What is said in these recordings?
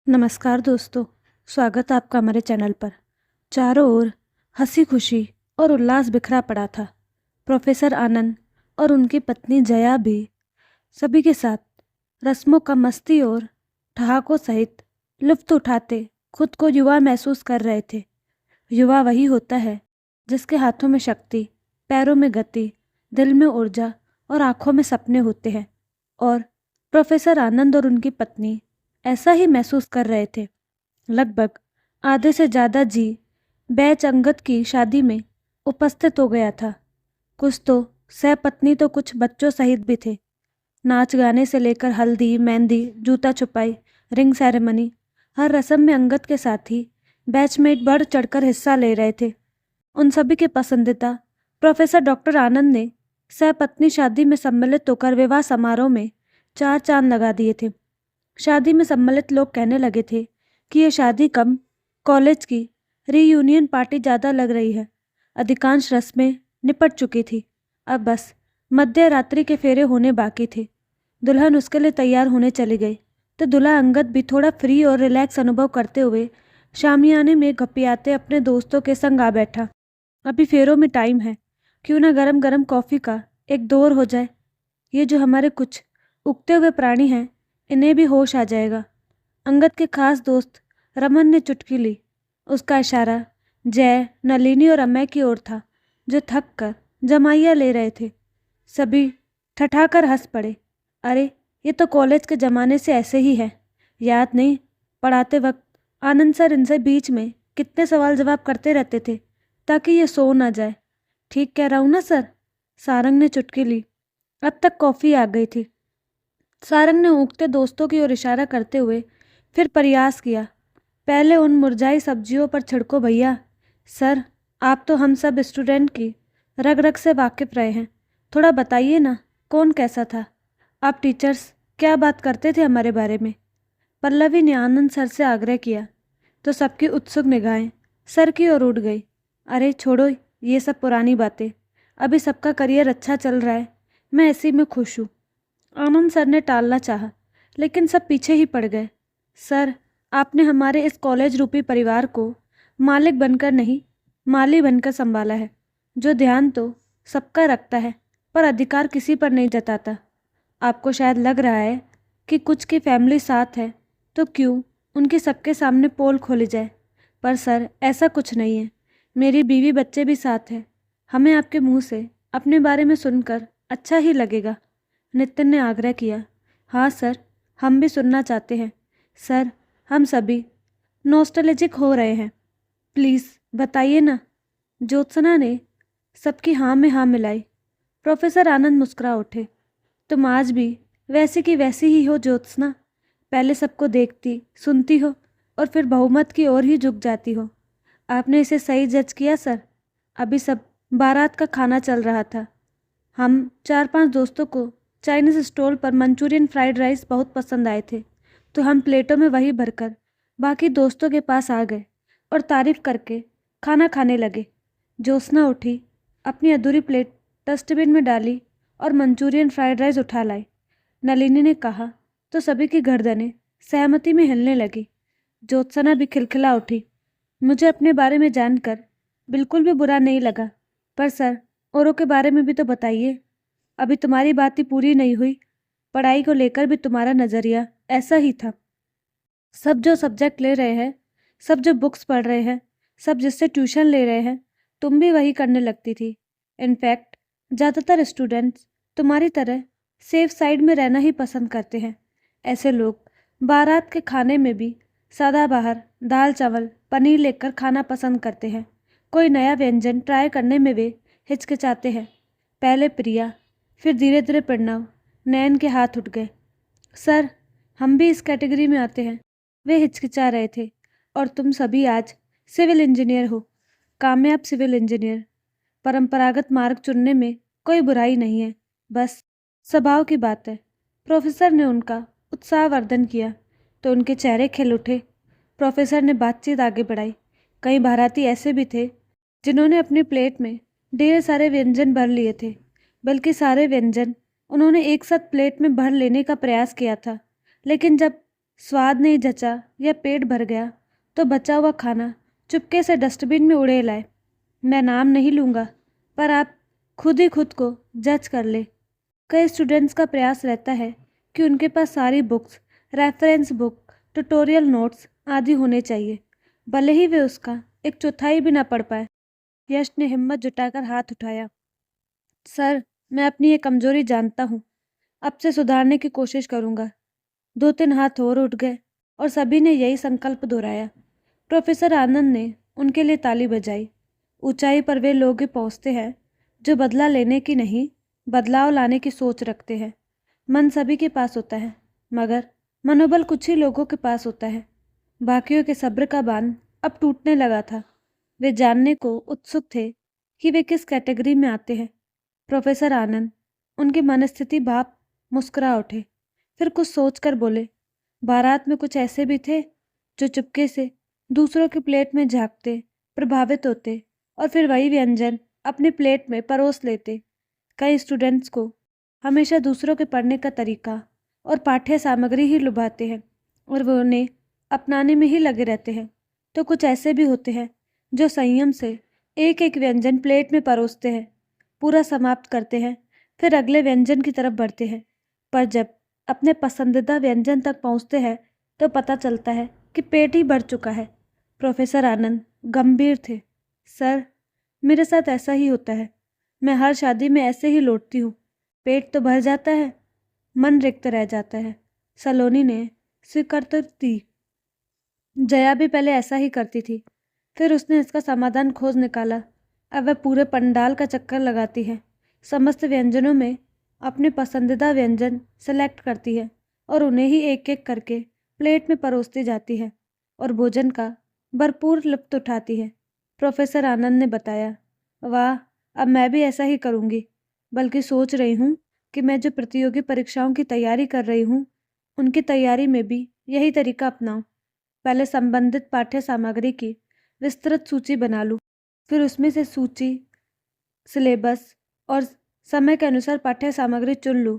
नमस्कार दोस्तों, स्वागत है आपका हमारे चैनल पर। चारों ओर हंसी खुशी और उल्लास बिखरा पड़ा था। प्रोफेसर आनंद और उनकी पत्नी जया भी सभी के साथ रस्मों का मस्ती और ठहाकों सहित लुत्फ उठाते खुद को युवा महसूस कर रहे थे। युवा वही होता है जिसके हाथों में शक्ति, पैरों में गति, दिल में ऊर्जा और आंखों में सपने होते हैं। और प्रोफेसर आनंद और उनकी पत्नी ऐसा ही महसूस कर रहे थे। लगभग आधे से ज़्यादा जी बैच अंगद की शादी में उपस्थित हो गया था। कुछ तो सहपत्नी तो कुछ बच्चों सहित भी थे। नाच गाने से लेकर हल्दी, मेहंदी, जूता छुपाई, रिंग सेरेमनी, हर रस्म में अंगद के साथी बैचमेट बढ़ चढ़कर हिस्सा ले रहे थे। उन सभी के पसंदीदा प्रोफेसर डॉक्टर आनंद ने सहपत्नी शादी में सम्मिलित होकर विवाह समारोह में चार चांद लगा दिए थे। शादी में सम्मिलित लोग कहने लगे थे कि ये शादी कम कॉलेज की रीयूनियन पार्टी ज़्यादा लग रही है। अधिकांश रस्में निपट चुकी थी, अब बस मध्य रात्रि के फेरे होने बाकी थे। दुल्हन उसके लिए तैयार होने चली गई तो दूल्हा अंगद भी थोड़ा फ्री और रिलैक्स अनुभव करते हुए शामियाने में घपियाते अपने दोस्तों के संग आ बैठा। अभी फेरों में टाइम है, क्यों ना गरम गरम कॉफ़ी का एक दौर हो जाए। ये जो हमारे कुछ उगते हुए प्राणी हैं, इन्हें भी होश आ जाएगा। अंगद के खास दोस्त रमन ने चुटकी ली। उसका इशारा जय, नलिनी और अमय की ओर था, जो थक कर जमाइया ले रहे थे। सभी ठठाकर हंस पड़े। अरे, ये तो कॉलेज के ज़माने से ऐसे ही है। याद नहीं, पढ़ाते वक्त आनंद सर इनसे बीच में कितने सवाल जवाब करते रहते थे ताकि ये सो ना जाए। ठीक कह रहा हूँ ना सर? सारंग ने चुटकी ली। अब तक कॉफ़ी आ गई थी। सारंग ने ऊँघते दोस्तों की ओर इशारा करते हुए फिर प्रयास किया। पहले उन मुरझाई सब्जियों पर छिड़को भैया। सर, आप तो हम सब स्टूडेंट की रग रग से वाकिफ़ रहे हैं। थोड़ा बताइए ना, कौन कैसा था? आप टीचर्स क्या बात करते थे हमारे बारे में? पल्लवी ने आनंद सर से आग्रह किया तो सबकी उत्सुक निगाहें सर की ओर उठ गई। अरे छोड़ो ये सब पुरानी बातें, अभी सबका करियर अच्छा चल रहा है, मैं इसी में खुश हूँ। आनंद सर ने टालना चाहा, लेकिन सब पीछे ही पड़ गए। सर, आपने हमारे इस कॉलेज रूपी परिवार को मालिक बनकर नहीं, माली बनकर संभाला है, जो ध्यान तो सबका रखता है पर अधिकार किसी पर नहीं जताता। आपको शायद लग रहा है कि कुछ की फैमिली साथ है तो क्यों उनकी सबके सामने पोल खोली जाए, पर सर ऐसा कुछ नहीं है। मेरी बीवी बच्चे भी साथ हैं। हमें आपके मुंह से अपने बारे में सुनकर अच्छा ही लगेगा। नितिन ने आग्रह किया। हाँ सर, हम भी सुनना चाहते हैं। सर, हम सभी नॉस्टैल्जिक हो रहे हैं, प्लीज़ बताइए ना। ज्योत्सना ने सबकी हाँ में हाँ मिलाई। प्रोफेसर आनंद मुस्कुरा उठे। तुम आज भी वैसी की वैसी ही हो ज्योत्सना। पहले सबको देखती सुनती हो और फिर बहुमत की ओर ही झुक जाती हो। आपने इसे सही जज किया सर। अभी सब बारात का खाना चल रहा था। हम 4-5 दोस्तों को चाइनीज़ स्टॉल पर मंचूरियन फ्राइड राइस बहुत पसंद आए थे, तो हम प्लेटों में वही भरकर बाकी दोस्तों के पास आ गए और तारीफ करके खाना खाने लगे। ज्योत्सना उठी, अपनी अधूरी प्लेट डस्टबिन में डाली और मंचूरियन फ्राइड राइस उठा लाई। नलिनी ने कहा तो सभी की गर्दनें सहमति में हिलने लगी। ज्योत्सना भी खिलखिला उठी। मुझे अपने बारे में जानकर बिल्कुल भी बुरा नहीं लगा, पर सर, औरों के बारे में भी तो बताइए। अभी तुम्हारी बात ही पूरी नहीं हुई। पढ़ाई को लेकर भी तुम्हारा नज़रिया ऐसा ही था। सब जो सब्जेक्ट ले रहे हैं, सब जो बुक्स पढ़ रहे हैं, सब जिससे ट्यूशन ले रहे हैं, तुम भी वही करने लगती थी। इनफैक्ट ज़्यादातर स्टूडेंट्स तुम्हारी तरह सेफ साइड में रहना ही पसंद करते हैं। ऐसे लोग बारात के खाने में भी सदाबहार दाल चावल पनीर लेकर खाना पसंद करते हैं। कोई नया व्यंजन ट्राई करने में वे हिचकिचाते हैं। पहले प्रिया, फिर धीरे धीरे प्रणव, नयन के हाथ उठ गए। सर, हम भी इस कैटेगरी में आते हैं। वे हिचकिचा रहे थे। और तुम सभी आज सिविल इंजीनियर हो, कामयाब सिविल इंजीनियर। परंपरागत मार्ग चुनने में कोई बुराई नहीं है, बस स्वभाव की बात है। प्रोफेसर ने उनका उत्साहवर्धन किया तो उनके चेहरे खिल उठे। प्रोफेसर ने बातचीत आगे बढ़ाई। कई भारतीय ऐसे भी थे जिन्होंने अपनी प्लेट में ढेर सारे व्यंजन भर लिए थे, बल्कि सारे व्यंजन उन्होंने एक साथ प्लेट में भर लेने का प्रयास किया था। लेकिन जब स्वाद नहीं जचा या पेट भर गया तो बचा हुआ खाना चुपके से डस्टबिन में उड़ेल आए। मैं नाम नहीं लूँगा, पर आप खुद ही खुद को जज कर ले। कई स्टूडेंट्स का प्रयास रहता है कि उनके पास सारी books, reference book, tutorial notes आदि होने चाहिए, भले ही वे उसका एक चौथाई भी ना पढ़ पाए। यश ने हिम्मत जुटाकर हाथ उठाया। सर, मैं अपनी ये कमजोरी जानता हूँ, अब से सुधारने की कोशिश करूँगा। 2-3 हाथ और उठ गए और सभी ने यही संकल्प दोहराया। प्रोफेसर आनंद ने उनके लिए ताली बजाई। ऊंचाई पर वे लोग ही पहुँचते हैं जो बदला लेने की नहीं, बदलाव लाने की सोच रखते हैं। मन सभी के पास होता है, मगर मनोबल कुछ ही लोगों के पास होता है। बाकियों के सब्र का बांध अब टूटने लगा था। वे जानने को उत्सुक थे कि वे किस कैटेगरी में आते हैं। प्रोफेसर आनंद उनकी मनस्थिति भाप मुस्कुरा उठे, फिर कुछ सोचकर बोले, बारात में कुछ ऐसे भी थे जो चुपके से दूसरों की प्लेट में झांकते, प्रभावित होते और फिर वही व्यंजन अपनी प्लेट में परोस लेते। कई स्टूडेंट्स को हमेशा दूसरों के पढ़ने का तरीका और पाठ्य सामग्री ही लुभाते हैं और वो उन्हें अपनाने में ही लगे रहते हैं। तो कुछ ऐसे भी होते हैं जो संयम से एक एक व्यंजन प्लेट में परोसते हैं, पूरा समाप्त करते हैं, फिर अगले व्यंजन की तरफ बढ़ते हैं। पर जब अपने पसंदीदा व्यंजन तक पहुंचते हैं तो पता चलता है कि पेट ही भर चुका है। प्रोफेसर आनंद गंभीर थे। सर, मेरे साथ ऐसा ही होता है। मैं हर शादी में ऐसे ही लौटती हूँ। पेट तो भर जाता है, मन रिक्त रह जाता है। सलोनी ने स्वीकृति दी। जया भी पहले ऐसा ही करती थी, फिर उसने इसका समाधान खोज निकाला। अब वह पूरे पंडाल का चक्कर लगाती है, समस्त व्यंजनों में अपने पसंदीदा व्यंजन सेलेक्ट करती है और उन्हें ही एक एक करके प्लेट में परोसती जाती है और भोजन का भरपूर लुत्फ उठाती है। प्रोफेसर आनंद ने बताया, वाह, अब मैं भी ऐसा ही करूँगी। बल्कि सोच रही हूँ कि मैं जो प्रतियोगी परीक्षाओं की तैयारी कर रही हूँ, उनकी तैयारी में भी यही तरीका अपनाऊँ। पहले संबंधित पाठ्य सामग्री की विस्तृत सूची बना लूँ, फिर उसमें से सूची, सिलेबस और समय के अनुसार पाठ्य सामग्री चुन लूँ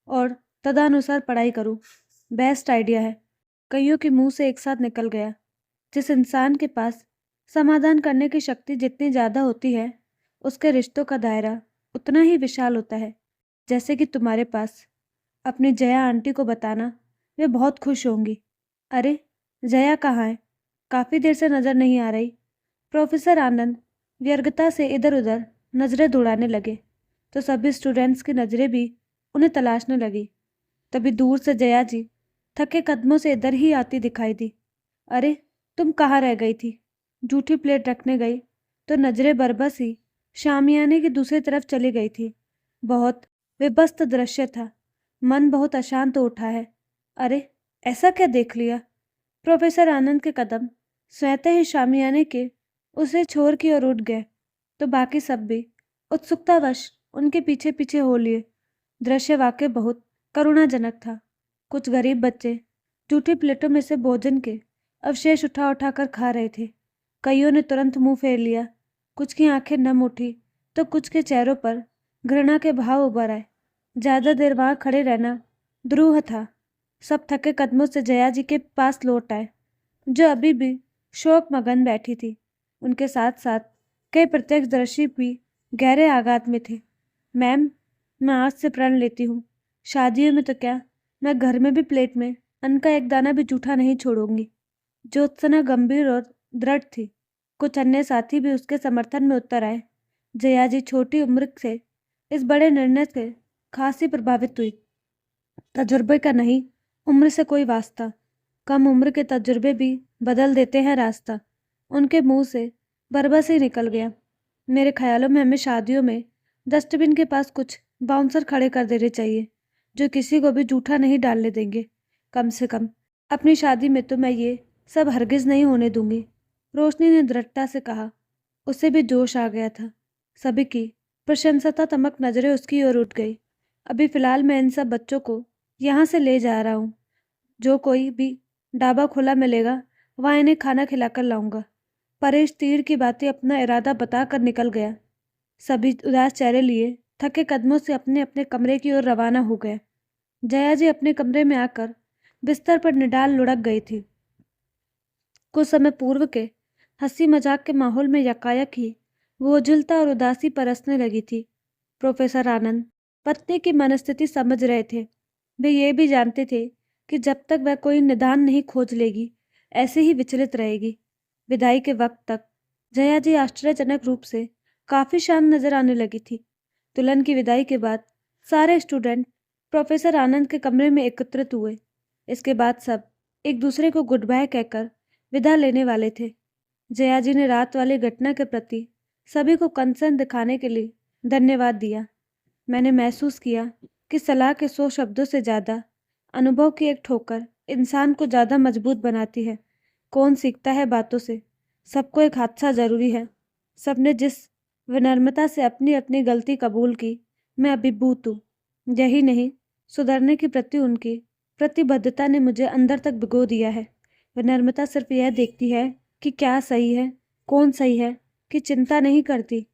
और तदनुसार पढ़ाई करूँ। बेस्ट आइडिया है। कईयों के मुंह से एक साथ निकल गया। जिस इंसान के पास समाधान करने की शक्ति जितनी ज़्यादा होती है, उसके रिश्तों का दायरा उतना ही विशाल होता है। जैसे कि तुम्हारे पास। अपनी जया आंटी को बताना, वे बहुत खुश होंगी। अरे, जया कहाँ है? काफ़ी देर से नज़र नहीं आ रही। प्रोफेसर आनंद व्यग्रता से इधर उधर नज़रें दौड़ाने लगे तो सभी स्टूडेंट्स की नज़रें भी उन्हें तलाशने लगी। तभी दूर से जया जी थके कदमों से इधर ही आती दिखाई दी। अरे, तुम कहाँ रह गई थी? जूठी प्लेट रखने गई तो नज़रें बरबस ही शामियाने की दूसरी तरफ चली गई थी। बहुत विभत्स दृश्य था। मन बहुत अशांत हो उठा है। अरे, ऐसा क्या देख लिया? प्रोफेसर आनंद के कदम स्वतः ही शामियाने के उसे छोर की ओर उठ गए तो बाकी सब भी उत्सुकतावश उनके पीछे पीछे हो लिए। दृश्य वाकई बहुत करुणाजनक था। कुछ गरीब बच्चे जूठी प्लेटों में से भोजन के अवशेष उठा उठा कर खा रहे थे। कईयों ने तुरंत मुंह फेर लिया, कुछ की आंखें नम उठी तो कुछ के चेहरों पर घृणा के भाव उभर आए। ज़्यादा देर वहाँ खड़े रहना दुरूह था। सब थके कदमों से जया जी के पास लौट आए, जो अभी भी शोक मगन बैठी थी। उनके साथ साथ कई प्रत्यक्षदर्शी भी गहरे आघात में थे। मैम, मैं आज से प्रण लेती हूँ, शादियों में तो क्या, मैं घर में भी प्लेट में अन्न का एक दाना भी जूठा नहीं छोड़ूंगी। ज्योत्सना गंभीर और दृढ़ थी। कुछ अन्य साथी भी उसके समर्थन में उतर आए। जया जी छोटी उम्र से इस बड़े निर्णय से खासी प्रभावित हुई। तजुर्बे का नहीं, उम्र से कोई वास्ता। कम उम्र के तजुर्बे भी बदल देते हैं रास्ता। उनके मुंह से बरबस ही निकल गया। मेरे ख्यालों में हमें शादियों में डस्टबिन के पास कुछ बाउंसर खड़े कर देने चाहिए, जो किसी को भी जूठा नहीं डालने देंगे। कम से कम अपनी शादी में तो मैं ये सब हरगिज नहीं होने दूंगी। रोशनी ने दृढ़ता से कहा। उसे भी जोश आ गया था। सभी की प्रशंसात्मक नजरें उसकी ओर उठ गई। अभी फिलहाल मैं इन सब बच्चों को यहाँ से ले जा रहा हूँ। जो कोई भी ढाबा खुला मिलेगा वहाँ इन्हें खाना खिलाकर लाऊंगा। परेश तीर की बातें अपना इरादा बताकर निकल गया। सभी उदास चेहरे लिए थके कदमों से अपने अपने कमरे की ओर रवाना हो गए। जया जी अपने कमरे में आकर बिस्तर पर निडाल लुढ़क गई थी। कुछ समय पूर्व के हंसी मजाक के माहौल में यकायक ही वो उजलता और उदासी परसने लगी थी। प्रोफेसर आनंद पत्नी की मनस्थिति समझ रहे थे। वे ये भी जानते थे कि जब तक वह कोई निदान नहीं खोज लेगी, ऐसे ही विचलित रहेगी। विदाई के वक्त तक जया जी आश्चर्यजनक रूप से काफी शांत नजर आने लगी थी। दुल्हन की विदाई के बाद सारे स्टूडेंट प्रोफेसर आनंद के कमरे में एकत्रित हुए। इसके बाद सब एक दूसरे को गुड बाय कहकर विदा लेने वाले थे। जया जी ने रात वाली घटना के प्रति सभी को कंसर्न दिखाने के लिए धन्यवाद दिया। मैंने महसूस किया कि सलाह के 100 शब्दों से ज़्यादा अनुभव की एक ठोकर इंसान को ज़्यादा मजबूत बनाती है। कौन सीखता है बातों से? सबको एक हादसा ज़रूरी है। सबने जिस विनम्रता से अपनी अपनी गलती कबूल की, मैं अभिभूत हूँ। यही नहीं, सुधरने के प्रति उनकी प्रतिबद्धता ने मुझे अंदर तक भिगो दिया है। विनम्रता सिर्फ यह देखती है कि क्या सही है, कौन सही है, कि चिंता नहीं करती।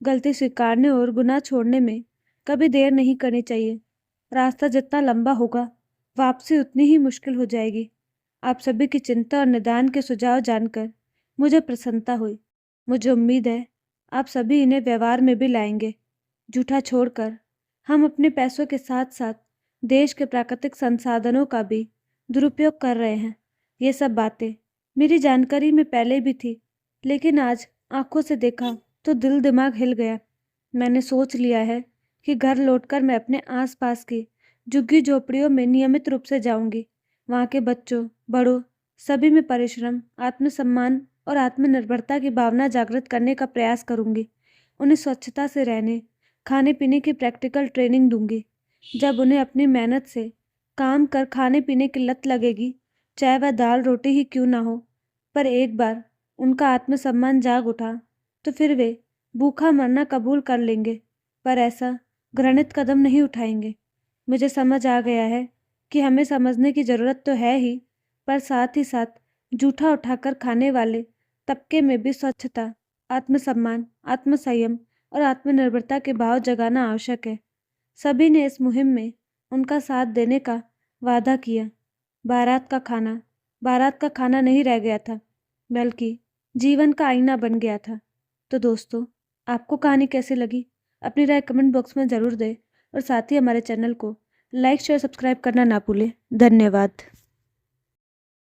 गलती स्वीकारने और गुनाह छोड़ने में कभी देर नहीं करनी चाहिए। रास्ता जितना लंबा होगा, वापसी उतनी ही मुश्किल हो जाएगी। आप सभी की चिंता और निदान के सुझाव जानकर मुझे प्रसन्नता हुई। मुझे उम्मीद है आप सभी इन्हें व्यवहार में भी लाएंगे। जूठा छोड़कर हम अपने पैसों के साथ साथ देश के प्राकृतिक संसाधनों का भी दुरुपयोग कर रहे हैं। ये सब बातें मेरी जानकारी में पहले भी थी, लेकिन आज आंखों से देखा तो दिल दिमाग हिल गया। मैंने सोच लिया है कि घर लौटकर मैं अपने आसपास की झुग्गी झोपड़ियों में नियमित रूप से जाऊंगी। वहाँ के बच्चों, बड़ों, सभी में परिश्रम, आत्मसम्मान और आत्मनिर्भरता की भावना जागृत करने का प्रयास करूंगी। उन्हें स्वच्छता से रहने, खाने पीने की प्रैक्टिकल ट्रेनिंग दूंगी। जब उन्हें अपनी मेहनत से काम कर खाने पीने की लत लगेगी, चाहे वह दाल रोटी ही क्यों ना हो, पर एक बार उनका आत्मसम्मान जाग उठा तो फिर वे भूखा मरना कबूल कर लेंगे, पर ऐसा घृणित कदम नहीं उठाएंगे। मुझे समझ आ गया है कि हमें समझने की ज़रूरत तो है ही, पर साथ ही साथ जूठा उठाकर खाने वाले तबके में भी स्वच्छता, आत्मसम्मान, आत्मसंयम और आत्मनिर्भरता के भाव जगाना आवश्यक है। सभी ने इस मुहिम में उनका साथ देने का वादा किया। बारात का खाना नहीं रह गया था, बल्कि जीवन का आईना बन गया था। तो दोस्तों, आपको कहानी कैसी लगी? अपनी राय कमेंट बॉक्स में ज़रूर दें और साथ ही हमारे चैनल को लाइक शेयर सब्सक्राइब करना ना भूलें। धन्यवाद।